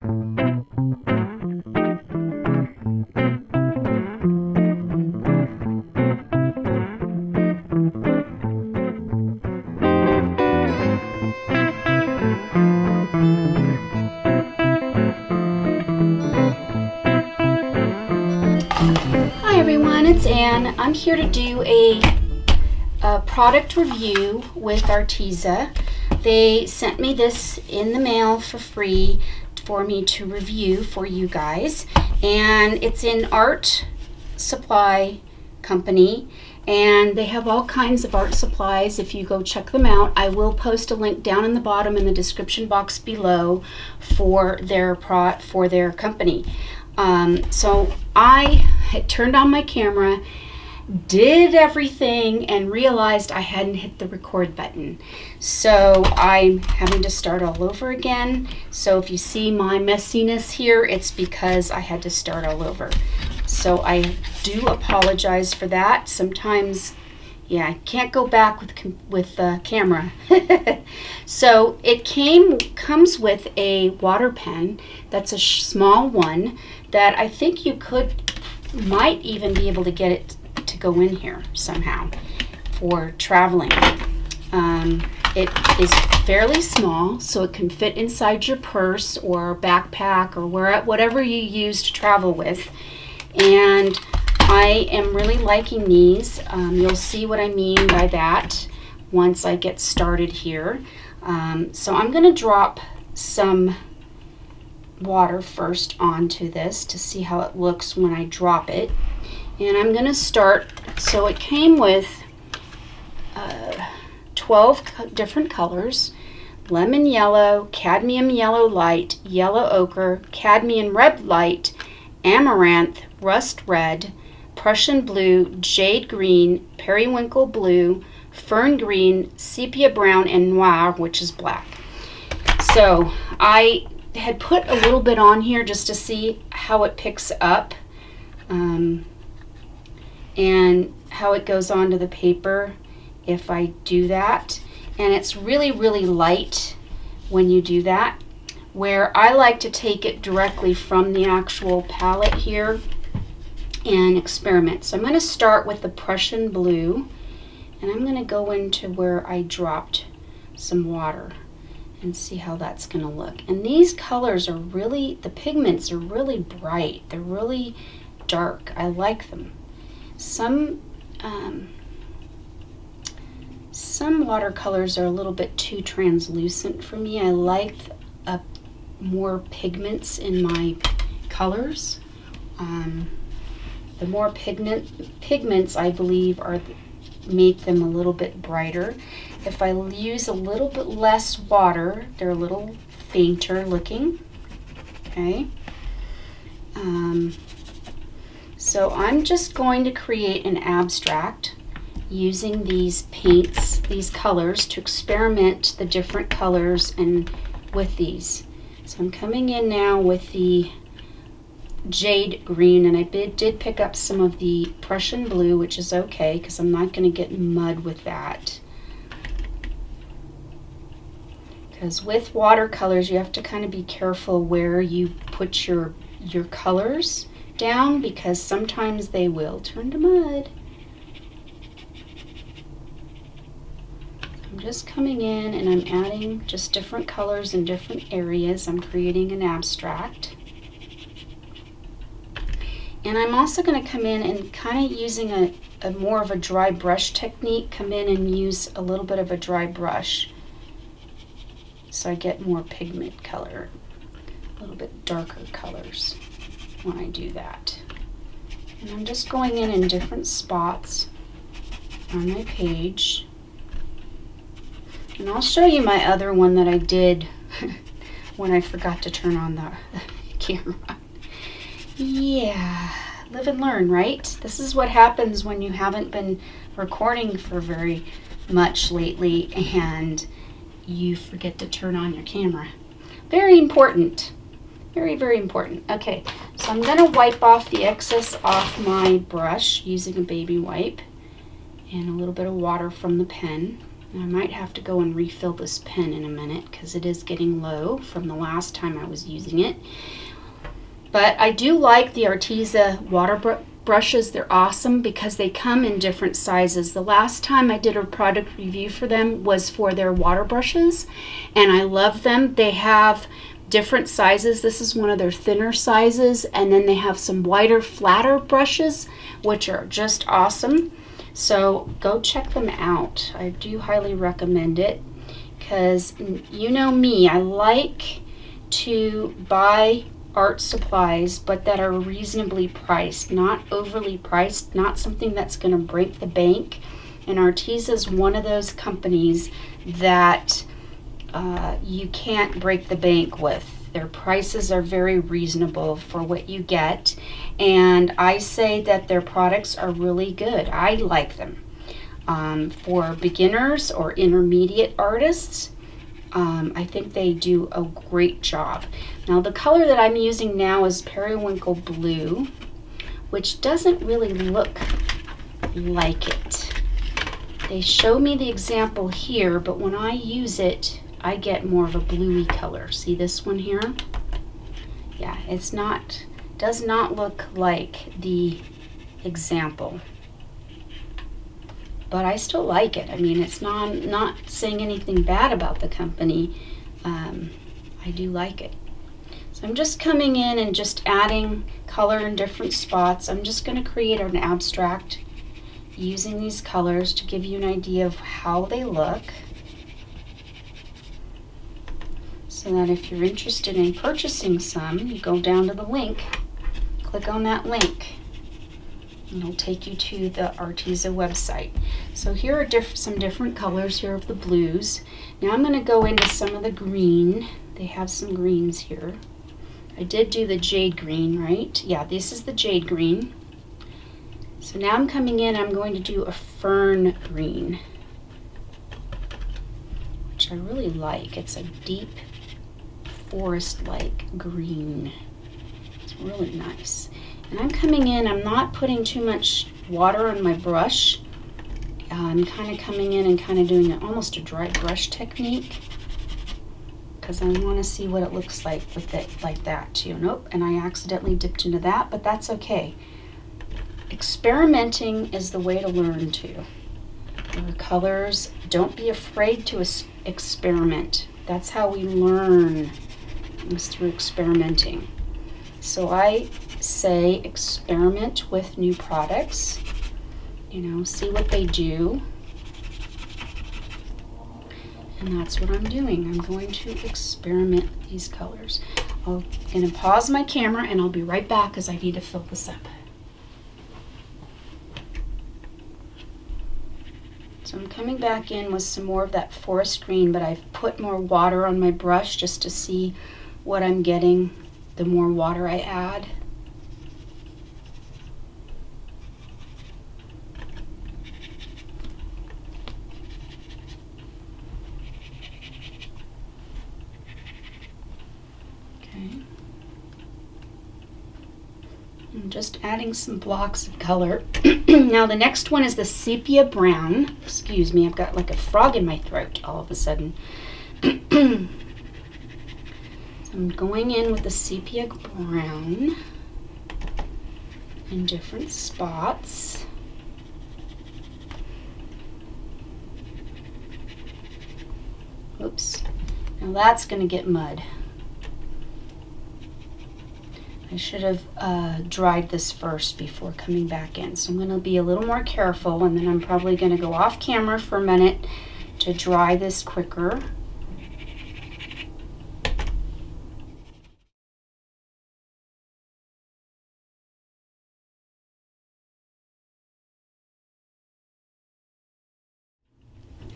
Hi everyone, it's Ann. I'm here to do a product review with Arteza. They sent me this in the mail for free for me to review for you guys, and it's in Art Supply Company, and they have all kinds of art supplies. If you go check them out, I will post a link down in the bottom in the description box below for their company. So I had turned on my camera, did everything, and realized I hadn't hit the record button. So I'm having to start all over again. So if you see my messiness here, it's because I had to start all over. So I do apologize for that. Sometimes, yeah, I can't go back with the camera. So it comes with a water pen. That's a small one that I think you might even be able to get it to go in here somehow for traveling. It is fairly small, so it can fit inside your purse or backpack or whatever you use to travel with. And I am really liking these. You'll see what I mean by that once I get started here. So I'm going to drop some water first onto this to see how it looks when I drop it. And I'm going to start, so it came with 12 different colors: lemon yellow, cadmium yellow light, yellow ochre, cadmium red light, amaranth, rust red, Prussian blue, jade green, periwinkle blue, fern green, sepia brown, and noir, which is black. So I had put a little bit on here just to see how it picks up and how it goes onto the paper if I do that. And it's really, really light when you do that, where I like to take it directly from the actual palette here and experiment. So I'm going to start with the Prussian blue, and I'm going to go into where I dropped some water and see how that's going to look. And these colors are really, the pigments are really bright. They're really dark. I like them. Some watercolors are a little bit too translucent for me. I like more pigments in my colors. The more pigments, I believe, make them a little bit brighter. If I use a little bit less water, they're a little fainter looking. Okay. So I'm just going to create an abstract using these paints, these colors, to experiment the different colors and with these. So I'm coming in now with the jade green, and I did pick up some of the Prussian blue, which is okay because I'm not going to get mud with that. Because with watercolors, you have to kind of be careful where you put your colors down, because sometimes they will turn to mud. I'm just coming in and I'm adding just different colors in different areas. I'm creating an abstract. And I'm also going to come in and kind of using a more of a dry brush technique, come in and use a little bit of a dry brush so I get more pigment color, a little bit darker colors when I do that. And I'm just going in different spots on my page. And I'll show you my other one that I did when I forgot to turn on the camera. Yeah, live and learn, right? This is what happens when you haven't been recording for very much lately and you forget to turn on your camera. Very important. Very, very important. Okay, so I'm going to wipe off the excess off my brush using a baby wipe and a little bit of water from the pen. And I might have to go and refill this pen in a minute because it is getting low from the last time I was using it. But I do like the Arteza water brushes. They're awesome because they come in different sizes. The last time I did a product review for them was for their water brushes, and I love them. They have different sizes. This is one of their thinner sizes, and then they have some wider, flatter brushes, which are just awesome. So go check them out. I do highly recommend it because you know me, I like to buy art supplies, but that are reasonably priced, not overly priced, not something that's going to break the bank. And Arteza is one of those companies that you can't break the bank with. Their prices are very reasonable for what you get, and I say that their products are really good. I like them. For beginners or intermediate artists, I think they do a great job. Now the color that I'm using now is Periwinkle Blue, which doesn't really look like it. They show me the example here, but when I use it, I get more of a bluey color. See this one here? Yeah, does not look like the example. But I still like it. I mean, it's not saying anything bad about the company. I do like it. So I'm just coming in and just adding color in different spots. I'm just going to create an abstract using these colors to give you an idea of how they look, so that if you're interested in purchasing some, you go down to the link, click on that link, and it'll take you to the Arteza website. So here are some different colors here of the blues. Now I'm going to go into some of the green. They have some greens here. I did do the jade green, right? Yeah, this is the jade green. So now I'm coming in, I'm going to do a fern green, which I really like. It's a deep forest-like green. It's really nice. And I'm coming in, I'm not putting too much water on my brush. I'm kind of coming in and kind of doing almost a dry brush technique because I want to see what it looks like with it like that too. Nope, and I accidentally dipped into that, but that's okay. Experimenting is the way to learn too. The colors, don't be afraid to experiment. That's how we learn, is through experimenting. So I say experiment with new products, you know, see what they do. And that's what I'm doing. I'm going to experiment with these colors. I'm going to pause my camera and I'll be right back because I need to fill this up. So I'm coming back in with some more of that forest green, but I've put more water on my brush just to see what I'm getting the more water I add. Okay. I'm just adding some blocks of color. Now the next one is the sepia brown. Excuse me, I've got like a frog in my throat all of a sudden. So I'm going in with the sepia brown in different spots. Oops. Now that's going to get mud. I should have dried this first before coming back in. So I'm going to be a little more careful, and then I'm probably going to go off camera for a minute to dry this quicker.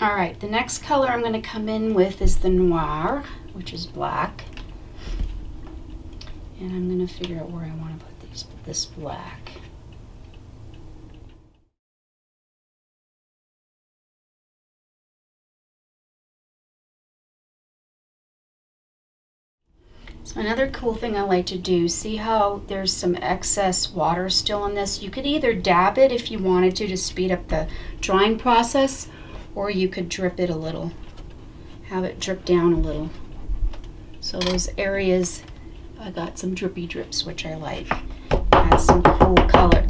All right, the next color I'm going to come in with is the noir, which is black. And I'm going to figure out where I want to put this black. So another cool thing I like to do, see how there's some excess water still on this? You could either dab it if you wanted to speed up the drying process, or you could drip it a little, have it drip down a little. So those areas, I got some drippy drips, which I like. Add some cool color,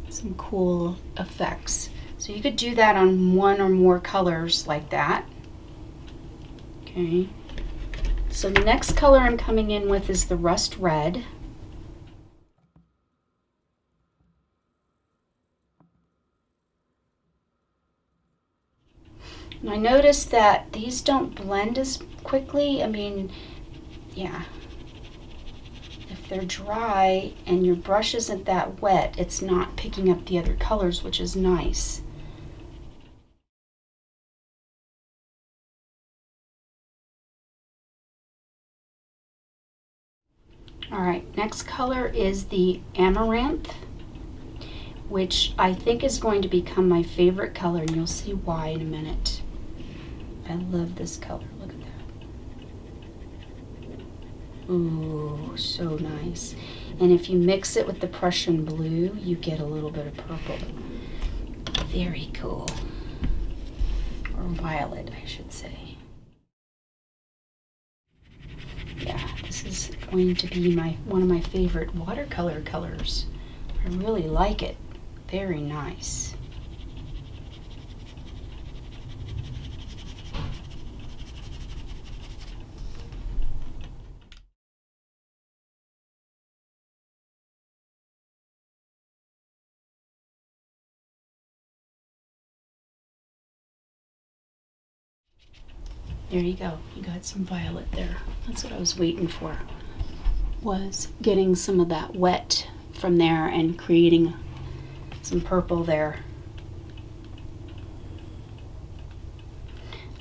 some cool effects. So you could do that on one or more colors like that. Okay. So the next color I'm coming in with is the rust red. And I noticed that these don't blend as quickly. I mean, yeah. If they're dry and your brush isn't that wet, it's not picking up the other colors, which is nice. All right, next color is the amaranth, which I think is going to become my favorite color, and you'll see why in a minute. I love this color. Look at that. Ooh, so nice. And if you mix it with the Prussian blue, you get a little bit of purple. Very cool. Or violet, I should say. Yeah, this is going to be one of my favorite watercolor colors. I really like it. Very nice. There you go. You got some violet there. That's what I was waiting for. Was getting some of that wet from there and creating some purple there.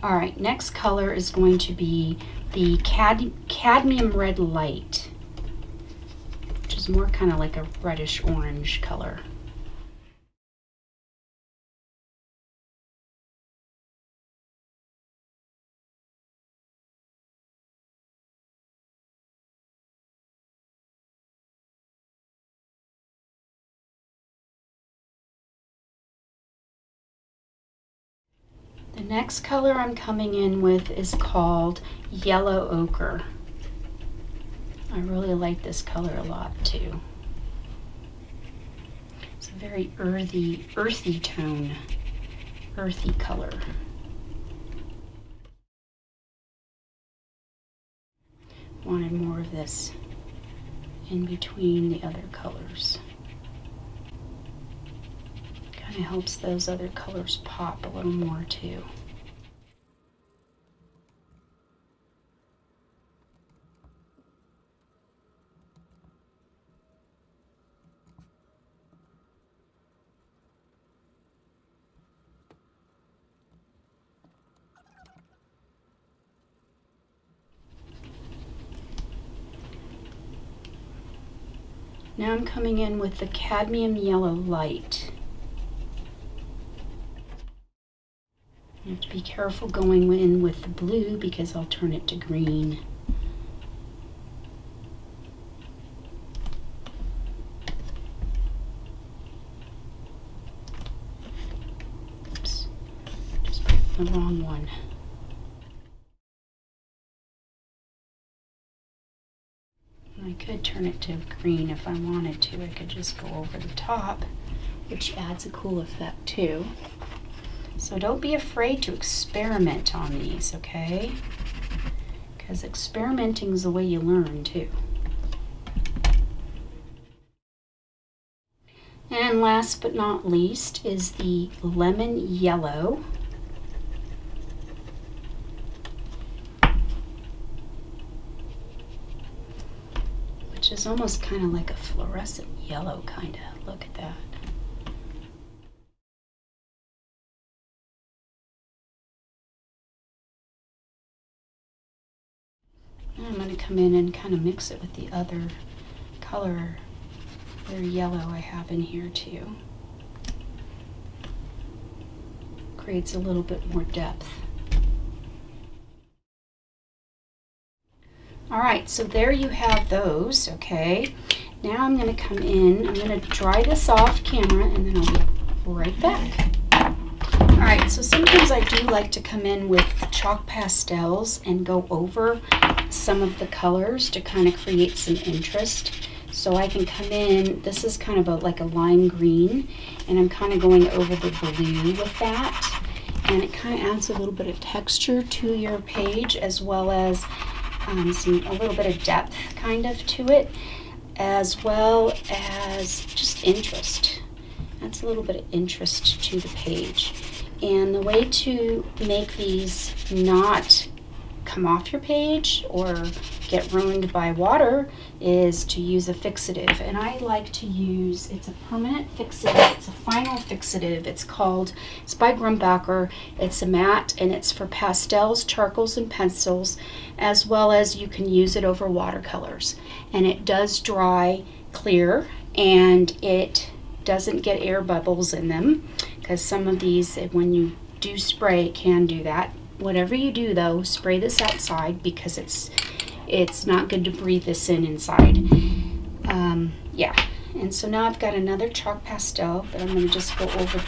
All right, next color is going to be the cadmium red light, which is more kind of like a reddish orange color. The next color I'm coming in with is called yellow ochre. I really like this color a lot too. It's a very earthy tone, earthy color. Wanted more of this in between the other colors. Kind of helps those other colors pop a little more too. Now I'm coming in with the cadmium yellow light. You have to be careful going in with the blue because I'll turn it to green. Oops, just picked the wrong one. I could turn it to green if I wanted to. I could just go over the top, which adds a cool effect too. So don't be afraid to experiment on these, okay? Because experimenting is the way you learn too. And last but not least is the lemon yellow. Which is almost kind of like a fluorescent yellow, kind of. Look at that. Now I'm going to come in and kind of mix it with the other color, their yellow I have in here too. Creates a little bit more depth. All right, so there you have those, okay? Now I'm going to come in, I'm going to dry this off camera, and then I'll be right back. Alright, so sometimes I do like to come in with chalk pastels and go over some of the colors to kind of create some interest. So I can come in, this is kind of like a lime green, and I'm kind of going over the blue with that. And it kind of adds a little bit of texture to your page, as well as a little bit of depth kind of to it, as well as just interest. That's a little bit of interest to the page. And the way to make these not come off your page or get ruined by water is to use a fixative. And I like to use, it's a permanent fixative, it's a final fixative. It's by Grumbacher. It's a matte, and it's for pastels, charcoals, and pencils, as well as you can use it over watercolors. And it does dry clear, and it doesn't get air bubbles in them, because some of these, when you do spray, it can do that. Whatever you do though, spray this outside, because it's not good to breathe this inside. Yeah, and so now I've got another chalk pastel that I'm going to just go over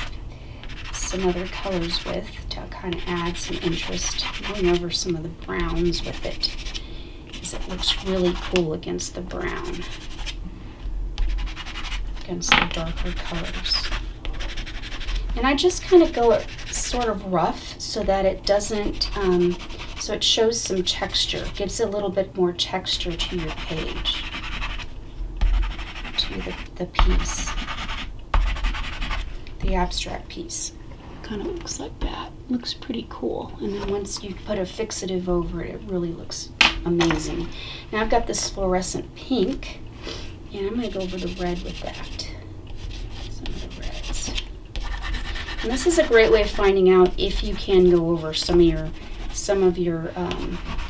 some other colors with to kind of add some interest. I'm going over some of the browns with it, because it looks really cool against the brown, against the darker colors. And I just kind of go sort of rough so that it doesn't, so it shows some texture, gives a little bit more texture to your page, to the piece, the abstract piece. Kind of looks like that. Looks pretty cool. And then once you put a fixative over it, it really looks amazing. Now I've got this fluorescent pink, and I'm going to go over the red with that. Some of the reds. And this is a great way of finding out if you can go over some of your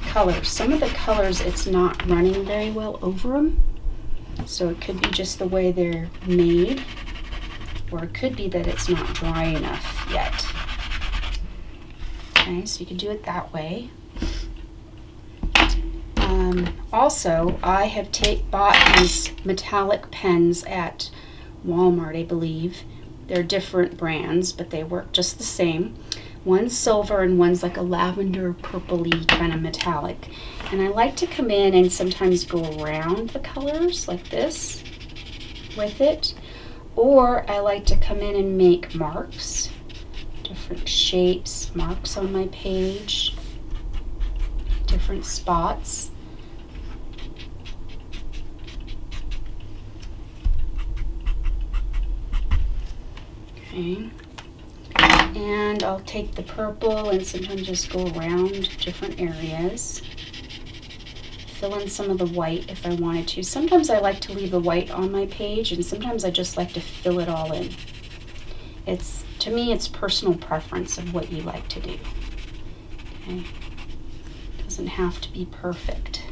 colors. Some of the colors, it's not running very well over them, so it could be just the way they're made, or it could be that it's not dry enough yet. Okay, so you can do it that way. Also, I have bought these metallic pens at Walmart, I believe. They're different brands, but they work just the same. One's silver and one's like a lavender purpley kind of metallic. And I like to come in and sometimes go around the colors like this with it. Or I like to come in and make marks, different shapes, marks on my page, different spots. Okay. And I'll take the purple and sometimes just go around different areas. Fill in some of the white if I wanted to. Sometimes I like to leave the white on my page, and sometimes I just like to fill it all in. To me, it's personal preference of what you like to do. Okay. Doesn't have to be perfect.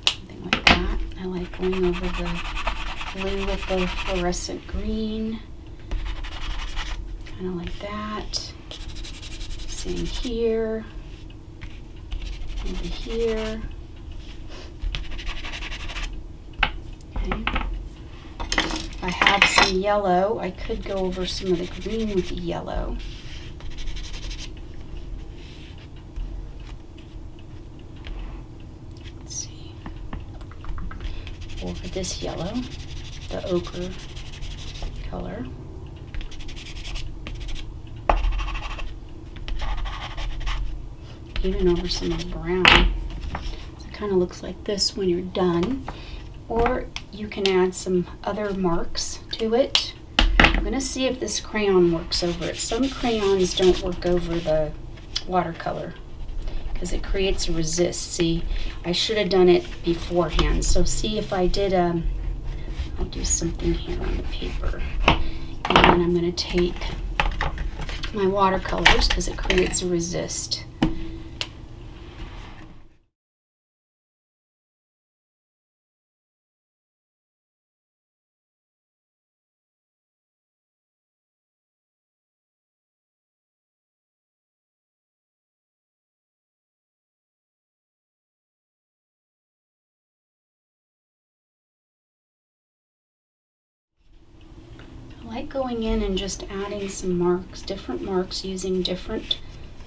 Something like that. I like going over the blue with the fluorescent green. Kind of like that. Same here. Over here. Okay. I have some yellow. I could go over some of the green with the yellow. Let's see. Over this yellow, the ochre color. Even over some of the brown. So it kind of looks like this when you're done. Or you can add some other marks to it. I'm going to see if this crayon works over it. Some crayons don't work over the watercolor because it creates a resist. See, I should have done it beforehand. So see if I did, I'll do something here on the paper. And then I'm going to take my watercolors because it creates a resist. like going in and just adding some marks, different marks using different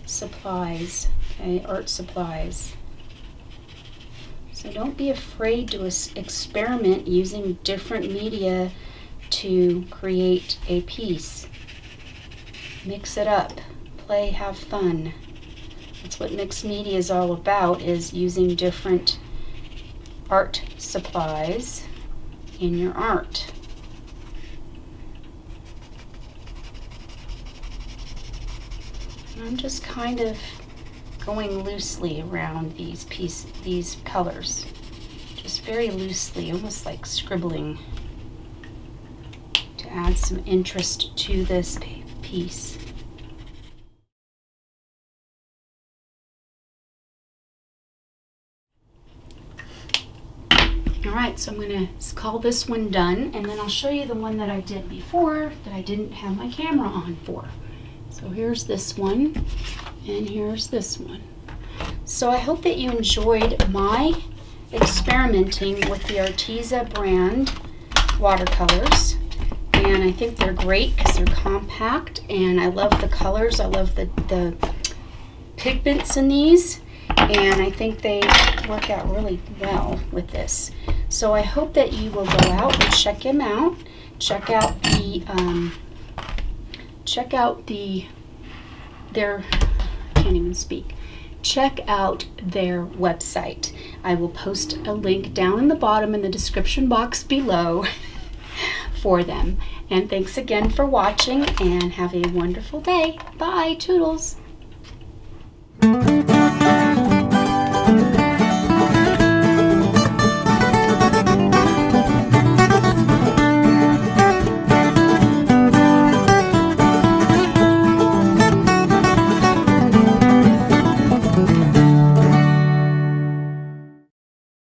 supplies, okay, art supplies. So don't be afraid to experiment using different media to create a piece. Mix it up, play, have fun. That's what mixed media is all about, is using different art supplies in your art. I'm just kind of going loosely around these colors. Just very loosely, almost like scribbling to add some interest to this piece. Alright, so I'm going to call this one done, and then I'll show you the one that I did before that I didn't have my camera on for. So here's this one, and here's this one. So I hope that you enjoyed my experimenting with the Arteza brand watercolors. And I think they're great because they're compact, and I love the colors. I love the pigments in these, and I think they work out really well with this. So I hope that you will go out and check them out. Check out their I can't even speak. Check out their website. I will post a link down in the bottom in the description box below for them. And thanks again for watching, and have a wonderful day. Bye, toodles.